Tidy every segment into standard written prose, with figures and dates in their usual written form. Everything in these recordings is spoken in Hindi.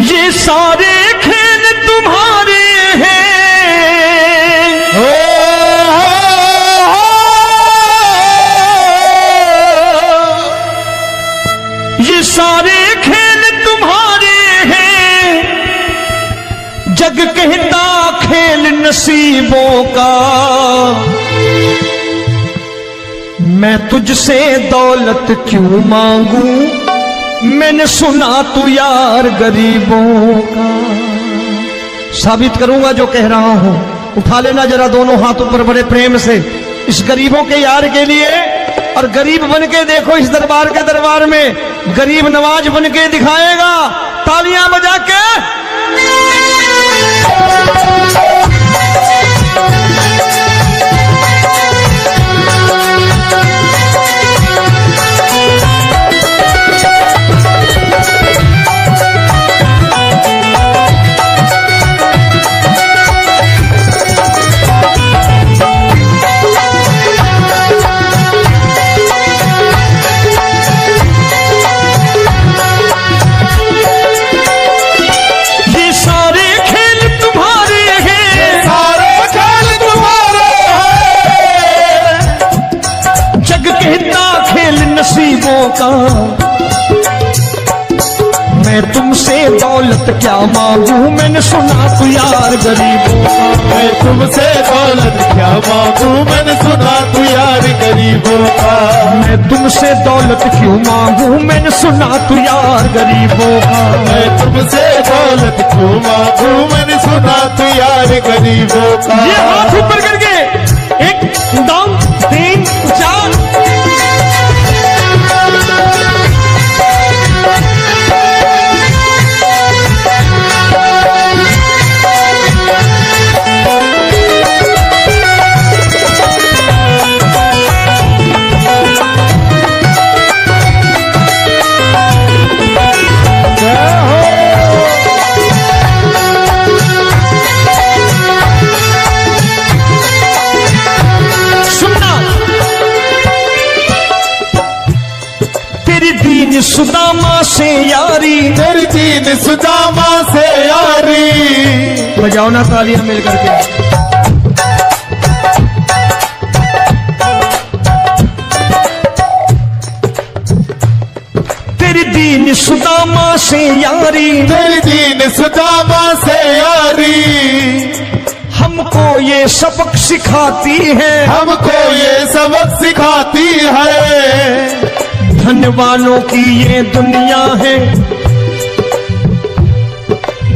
ये सारे खेल तुम्हारे हैं, ये सारे खेल तुम्हारे हैं, जग कहता खेल नसीबों का। मैं तुझसे दौलत क्यों मांगू, मैंने सुना तू यार गरीबों का। साबित करूंगा जो कह रहा हूं। उठा लेना जरा दोनों हाथों पर बड़े प्रेम से इस गरीबों के यार के लिए, और गरीब बन के देखो इस दरबार के दरबार में गरीब नवाज बन के दिखाएगा, तालियां बजा के। नसीबों का मैं तुमसे दौलत क्या मांगू, मैंने सुना तू यार गरीबों का। मैं तुमसे दौलत क्या मांगू, मैंने सुना तू यार गरीबों का। मैं तुमसे दौलत क्यों मांगू, मैंने सुना तू यार गरीबों का। मैं तुमसे दौलत क्यों मांगू, मैंने सुना तू यार गरीबों का। ये हाथ ऊपर करके 1 2 3 4 सुदामा से यारी, तेरी दीन सुदामा से यारी। बजाओ ना तालियां मिल करके। तेरी दीन सुदामा से यारी, तेरी दीन सुदामा से यारी। हमको ये सबक सिखाती है, हमको ये सबक सिखाती है। धनवानों की ये दुनिया है,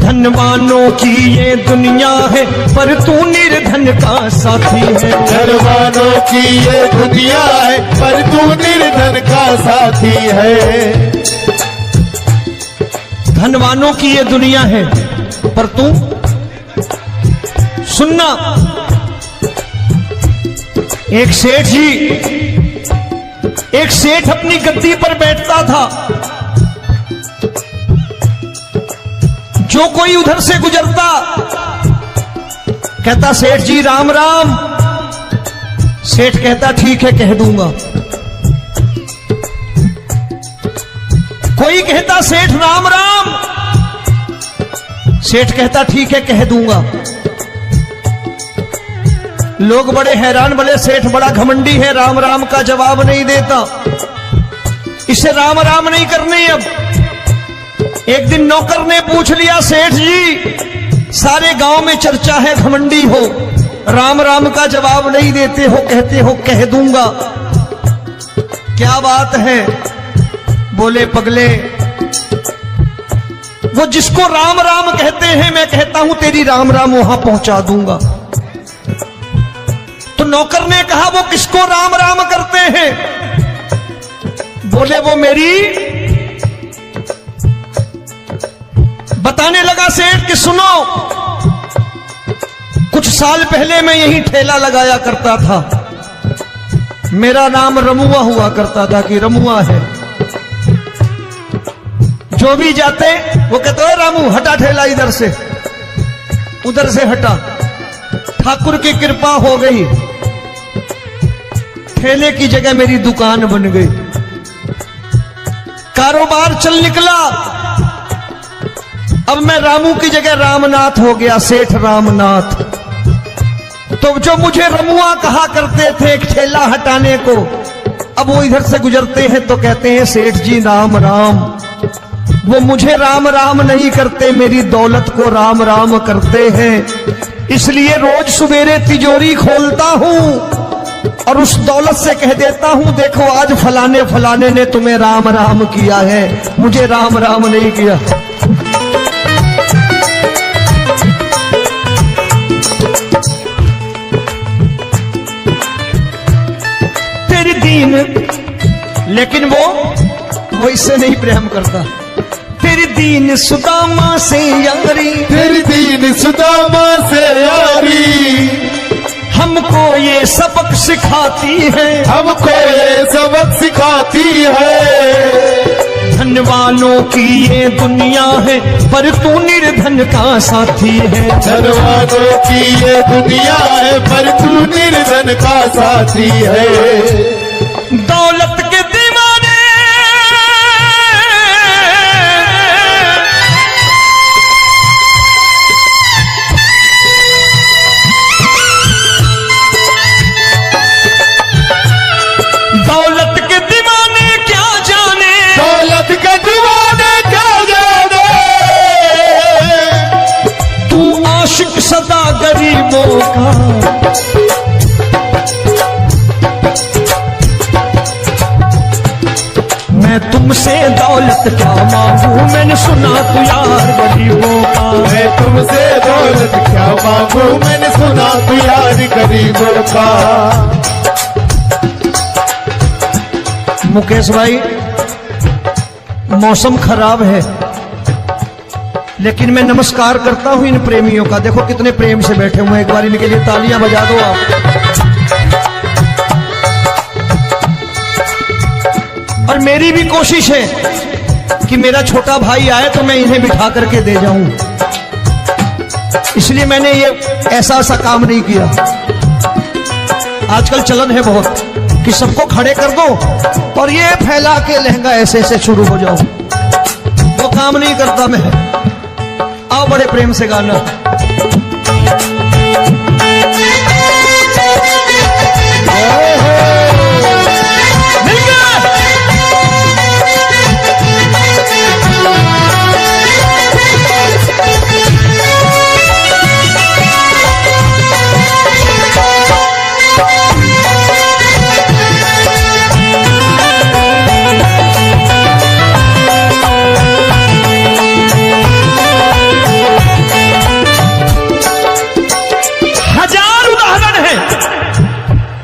धनवानों की ये दुनिया है, पर तू निर्धन का साथी है। धनवानों की ये दुनिया है, पर तू निर्धन का साथी है। धनवानों की ये दुनिया है, पर तू सुनना। एक सेठ अपनी गद्दी पर बैठता था। जो कोई उधर से गुजरता कहता सेठ जी राम राम। सेठ कहता ठीक है कह दूंगा। कोई कहता सेठ राम राम। सेठ कहता ठीक है कह दूंगा। लोग बड़े हैरान, बोले सेठ बड़ा घमंडी है, राम राम का जवाब नहीं देता, इसे राम राम नहीं करने। अब एक दिन नौकर ने पूछ लिया सेठ जी सारे गांव में चर्चा है घमंडी हो, राम राम का जवाब नहीं देते हो, कहते हो कह दूंगा, क्या बात है? बोले पगले वो जिसको राम राम कहते हैं मैं कहता हूं तेरी राम राम वहां पहुंचा दूंगा। तो नौकर ने कहा वो किसको राम राम करते हैं? बोले वो मेरी। बताने लगा सेठ कि सुनो, कुछ साल पहले मैं यही ठेला लगाया करता था, मेरा नाम रमुआ हुआ करता था कि रमुआ है। जो भी जाते वो कहते हो रामू हटा ठेला इधर से, उधर से हटा। ठाकुर की कृपा हो गई, ठेले की जगह मेरी दुकान बन गई, कारोबार चल निकला। अब मैं रामू की जगह रामनाथ हो गया, सेठ रामनाथ। तो जो मुझे रमुआ कहा करते थे एक ठेला हटाने को, अब वो इधर से गुजरते हैं तो कहते हैं सेठ जी राम राम। वो मुझे राम राम नहीं करते, मेरी दौलत को राम राम करते हैं। इसलिए रोज सवेरे तिजोरी खोलता हूं और उस दौलत से कह देता हूं, देखो आज फलाने फलाने ने तुम्हें राम राम किया है, मुझे राम राम नहीं किया। तेरी दीन, लेकिन वो इससे नहीं प्रेम करता। तेरी दीन सुदामा से यारी, तेरी दीन सुदामा से यारी, हमको ये सबक सिखाती है, हमको ये सबक सिखाती है। धनवानों की ये दुनिया है, पर तू निर्धन का साथी है। धनवानों की ये दुनिया है, पर तू निर्धन का साथी है। दौलत के दीवाने दौलत के दीवाने क्या जाने, दौलत के दीवाने क्या जाने, तू आशिक सदा गरीबों का। मैं तुमसे दौलत क्या मांगू, मैंने सुना तू यार गरीबों का। मैं तुमसे दौलत क्या मांगू, मैंने सुना तू यार गरीबों का। मुकेश भाई, मौसम खराब है, लेकिन मैं नमस्कार करता हूं इन प्रेमियों का। देखो कितने प्रेम से बैठे हुए हैं, एक बार इनके लिए तालियां बजा दो आप। और मेरी भी कोशिश है कि मेरा छोटा भाई आए तो मैं इन्हें बिठा करके दे जाऊं, इसलिए मैंने ये ऐसा काम नहीं किया। आजकल चलन है बहुत कि सबको खड़े कर दो और ये फैला के लहंगा ऐसे ऐसे शुरू हो जाओ, वो काम नहीं करता मैं। आओ बड़े प्रेम से गाना।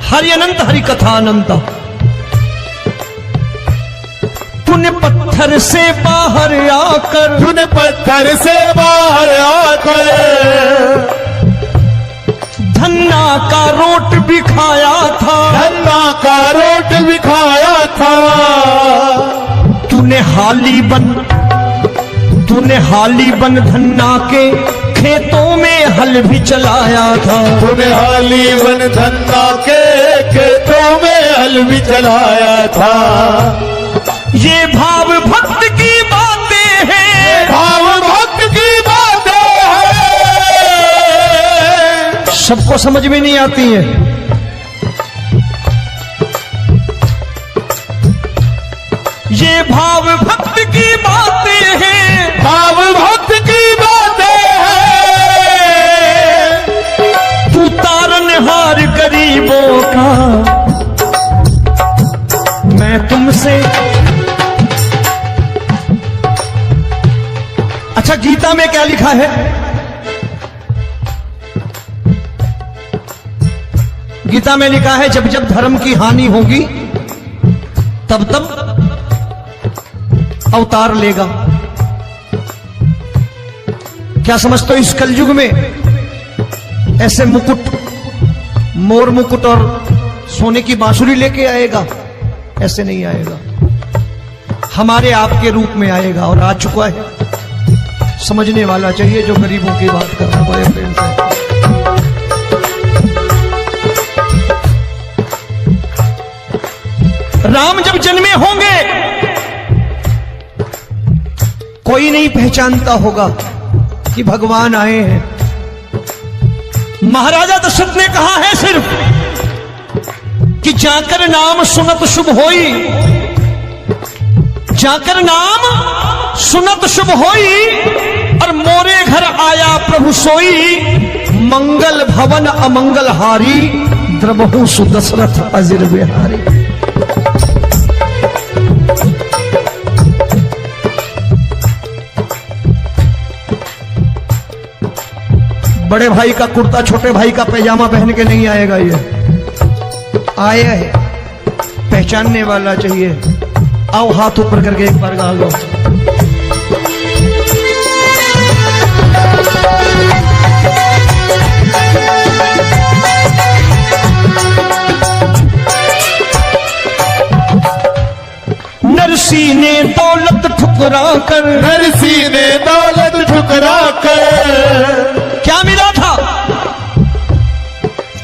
हरि अनंत हरि कथा अनंत। तूने पत्थर से बाहर आकर, तूने पत्थर से बाहर आकर धन्ना का रोट भी खाया था, धन्ना का रोट भी खाया था। तूने हाली बन धन्ना के खेतों में हल भी चलाया था। तूने हाली बन धन्ना के खेतों में हल भी चलाया था। ये भाव भक्त की बातें हैं, भाव भक्त की बातें हैं, सबको समझ में नहीं आती है। ये भाव भक्त की बातें हैं, भाव भक्त की बातें हैं। तू तारनहार गरीबों का, मैं तुमसे। अच्छा, गीता में क्या लिखा है? गीता में लिखा है जब जब धर्म की हानि होगी तब तब अवतार लेगा। क्या समझते हो इस कलयुग में ऐसे मुकुट, मोर मुकुट और सोने की बांसुरी लेके आएगा? ऐसे नहीं आएगा, हमारे आपके रूप में आएगा और आ चुका है। समझने वाला चाहिए जो गरीबों की बात कर रहा है बड़े प्रेम से। राम जब जन्मे होंगे कोई नहीं पहचानता होगा कि भगवान आए हैं। महाराजा दशरथ ने कहा है सिर्फ कि जाकर नाम सुनत शुभ होई, जाकर नाम सुनत शुभ होई, और मोरे घर आया प्रभु सोई, मंगल भवन अमंगल हारी, द्रबहु सुदशरथ अजिर बिहारी। बड़े भाई का कुर्ता छोटे भाई का पैजामा पहन के नहीं आएगा, ये आया है पहचानने वाला चाहिए। आओ हाथ ऊपर करके एक बार गा लो। नरसी ने दौलत ठुकरा कर, नरसी ने दौलत ठुकरा कर, क्या मिला था?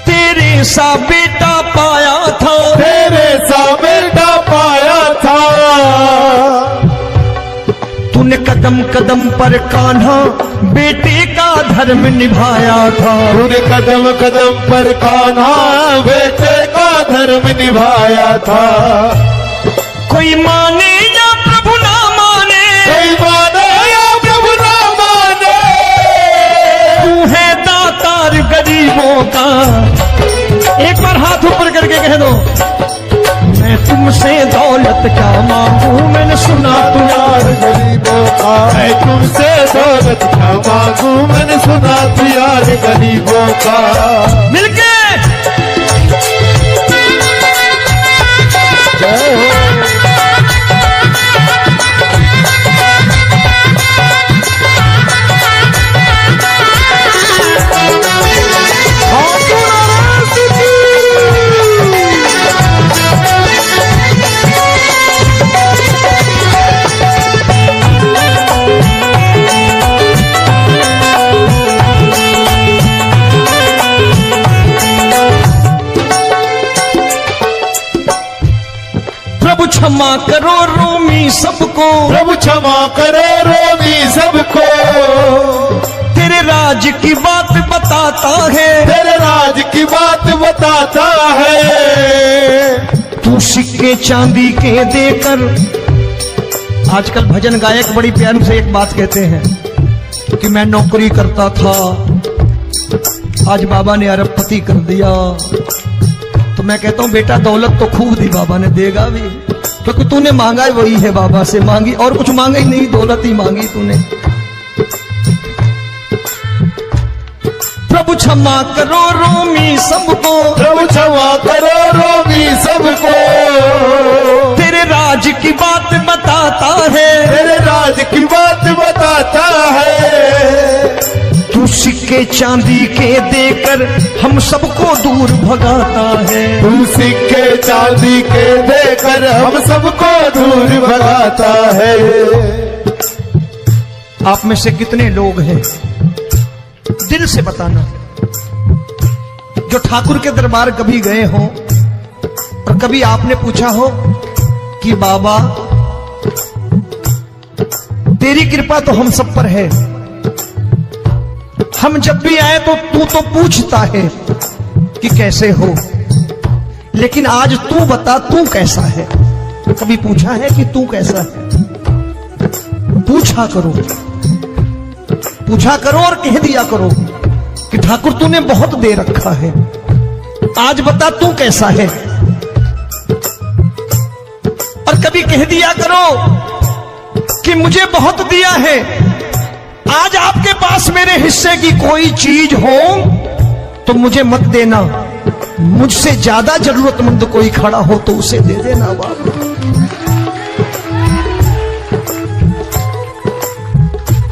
तेरे सा बेटा पाया था, तेरे सा बेटा पाया था। तूने कदम कदम पर कान्हा बेटे का धर्म निभाया था, तूने कदम कदम पर कान्हा बेटे का धर्म निभाया था। कोई माने या प्रभु ना माने, कोई माने या प्रभु ना माने, तू है दातार गरीबों का। एक बार हाथ ऊपर करके कह दो, मैं तुमसे दौलत क्या मांगू, मैंने सुना तू यार गरीबों का। मैं तुमसे दौलत क्या मांगू, मैंने सुना तू यार गरीबों का। मिलके जय हो। प्रभु क्षमा करो रोमी सबको, प्रभु क्षमा करो रोमी सबको। तेरे राज की बात बताता है, तेरे राज की बात बताता है। तू सिक्के चांदी के देकर। आजकल भजन गायक बड़ी प्यार से एक बात कहते हैं कि मैं नौकरी करता था, आज बाबा ने अरबपति कर दिया। तो मैं कहता हूं बेटा दौलत तो खूब दी बाबा ने, देगा भी, क्योंकि तूने मांगा ही वही है, बाबा से मांगी और कुछ मांगा ही नहीं, दौलत ही मांगी तूने। प्रभु क्षमा करो रोमी सबको, प्रभु क्षमा करो रोमी सबको। तेरे राज की बात बताता है, तेरे राज की बात बताता है। तू सिक्के चांदी के देकर हम सबको दूर भगाता है। तू सिक्के चांदी के देकर हम सबको दूर भगाता है। आप में से कितने लोग हैं, दिल से बताना, जो ठाकुर के दरबार कभी गए हो और कभी आपने पूछा हो कि बाबा तेरी कृपा तो हम सब पर है, हम जब भी आए तो तू तो पूछता है कि कैसे हो, लेकिन आज तू बता तू कैसा है। कभी पूछा है कि तू कैसा है? पूछा करो, पूछा करो और कह दिया करो कि ठाकुर तूने बहुत दे रखा है, आज बता तू कैसा है। और कभी कह दिया करो कि मुझे बहुत दिया है, आज आपके पास मेरे हिस्से की कोई चीज हो तो मुझे मत देना, मुझसे ज्यादा जरूरतमंद कोई खड़ा हो तो उसे दे देना बाबा।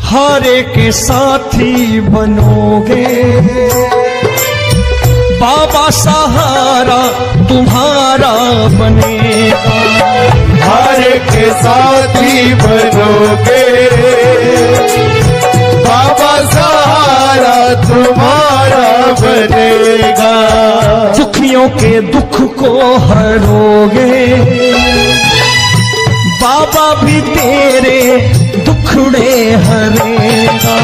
हारे के साथी बनोगे बाबा, सहारा तुम्हारा बनेगा। हारे के साथी बनोगे बाबा, सहारा तुम्हारा बनेगा। दुखियों के दुख को हरोगे बाबा, भी तेरे दुखड़े हरेगा।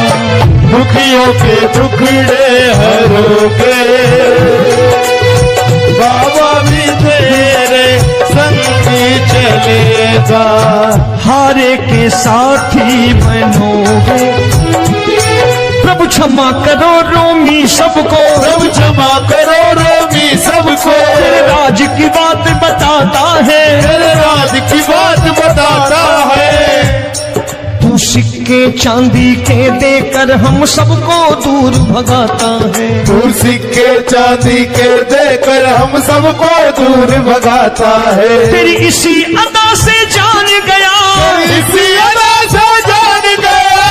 दुखियों के टुकड़े हरोगे, बाबा भी तेरे संगी चलेगा। हारे के साथी बनोगे, प्रभु क्षमा करो रोमी सबको, प्रभु क्षमा करो रोमी सबको। तेरे राज की बात बताता है, तेरे राज की बात बताता है। तू सिक्के चांदी के देकर हम सबको दूर भगाता है। तू सिक्के चांदी के देकर हम सबको दूर भगाता है। तेरी इसी अदा से जान गया, इसी अदा से जान गया,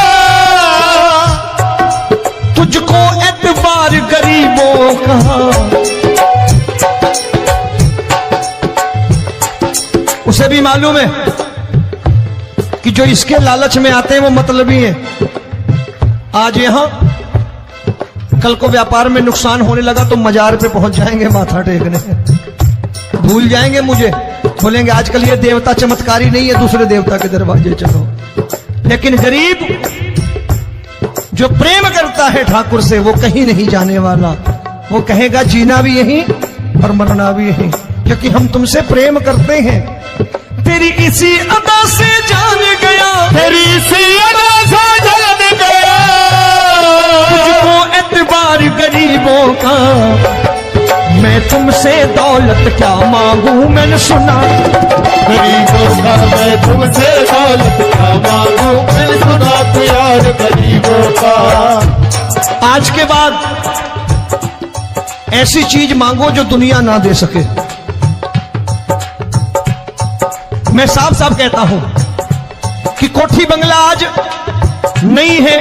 तुझको एतबार गरीबों का। उसे भी मालूम है कि जो इसके लालच में आते हैं वो मतलबी हैं। आज यहां कल को व्यापार में नुकसान होने लगा तो मजार पे पहुंच जाएंगे माथा टेकने, भूल जाएंगे मुझे, बोलेंगे आजकल ये देवता चमत्कारी नहीं है, दूसरे देवता के दरवाजे चलो। लेकिन गरीब जो प्रेम करता है ठाकुर से वो कहीं नहीं जाने वाला, वो कहेगा जीना भी यहीं और मरना भी यहीं, क्योंकि हम तुमसे प्रेम करते हैं। तेरी इसी अदा से जान गया, तेरी इसी अदा से जान गया, तुझको एतबार गरीबों का। मैं तुमसे दौलत क्या मांगू, मैंने सुना गरीबों का। मैं तुमसे दौलत क्या मांगू, मैंने सुना प्यार गरीबों का। आज के बाद ऐसी चीज मांगो जो दुनिया ना दे सके। मैं साफ साफ कहता हूं कि कोठी बंगला आज नहीं है,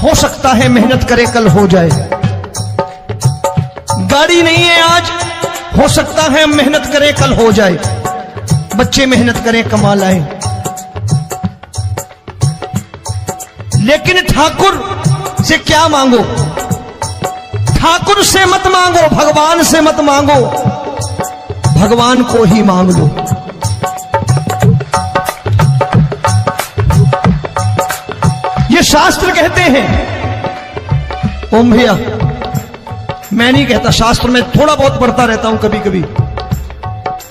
हो सकता है मेहनत करे कल हो जाए। गाड़ी नहीं है आज, हो सकता है मेहनत करे कल हो जाए। बच्चे मेहनत करें कमा लाएं, लेकिन ठाकुर से क्या मांगो? ठाकुर से मत मांगो, भगवान से मत मांगो, भगवान को ही मांग लो। ये शास्त्र कहते हैं, ओम भैया मैं नहीं कहता, शास्त्र में थोड़ा बहुत पढ़ता रहता हूं कभी कभी,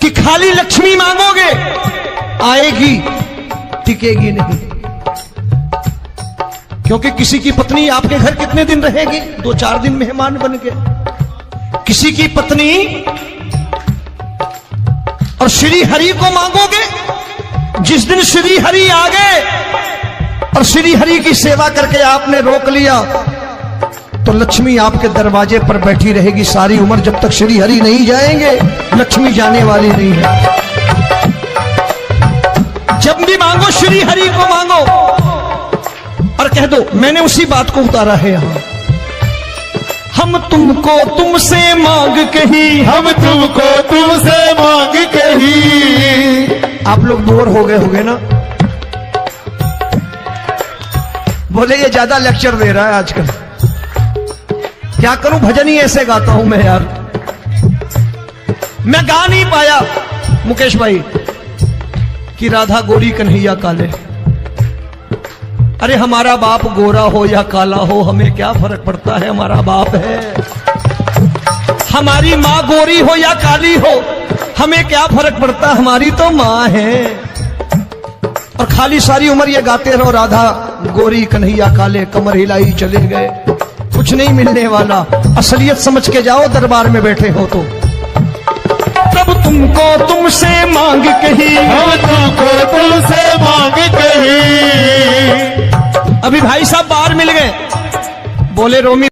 कि खाली लक्ष्मी मांगोगे आएगी, टिकेगी नहीं। क्योंकि किसी की पत्नी आपके घर कितने दिन रहेगी? 2-4 दिन मेहमान बन के। किसी की पत्नी और श्री हरि को मांगोगे, जिस दिन श्री हरि आ गए और श्री हरि की सेवा करके आपने रोक लिया तो लक्ष्मी आपके दरवाजे पर बैठी रहेगी सारी उम्र। जब तक श्री हरि नहीं जाएंगे लक्ष्मी जाने वाली नहीं है। जब भी मांगो श्री हरि को मांगो और कह दो मैंने उसी बात को उतारा है यहां, हम तुमको तुमसे मांग कही, हम तुमको तुमसे मांग कही। आप लोग बोर हो गए होंगे ना, बोले ये ज्यादा लेक्चर दे रहा है आजकल। क्या करूं, भजन ही ऐसे गाता हूं मैं यार। मैं गा नहीं पाया मुकेश भाई कि राधा गोरी कन्हैया काले। अरे हमारा बाप गोरा हो या काला हो हमें क्या फर्क पड़ता है, हमारा बाप है। हमारी माँ गोरी हो या काली हो हमें क्या फर्क पड़ता, हमारी तो माँ है। और खाली सारी उम्र ये गाते रहो राधा गोरी कन्हैया काले, कमर हिलाई चले गए, कुछ नहीं मिलने वाला। असलियत समझ के जाओ दरबार में बैठे हो तो। तब तुमको तुमसे मांग कही, हम तुमको तुमसे मांग कही। अभी भाई साहब बाहर मिल गए, बोले रोमी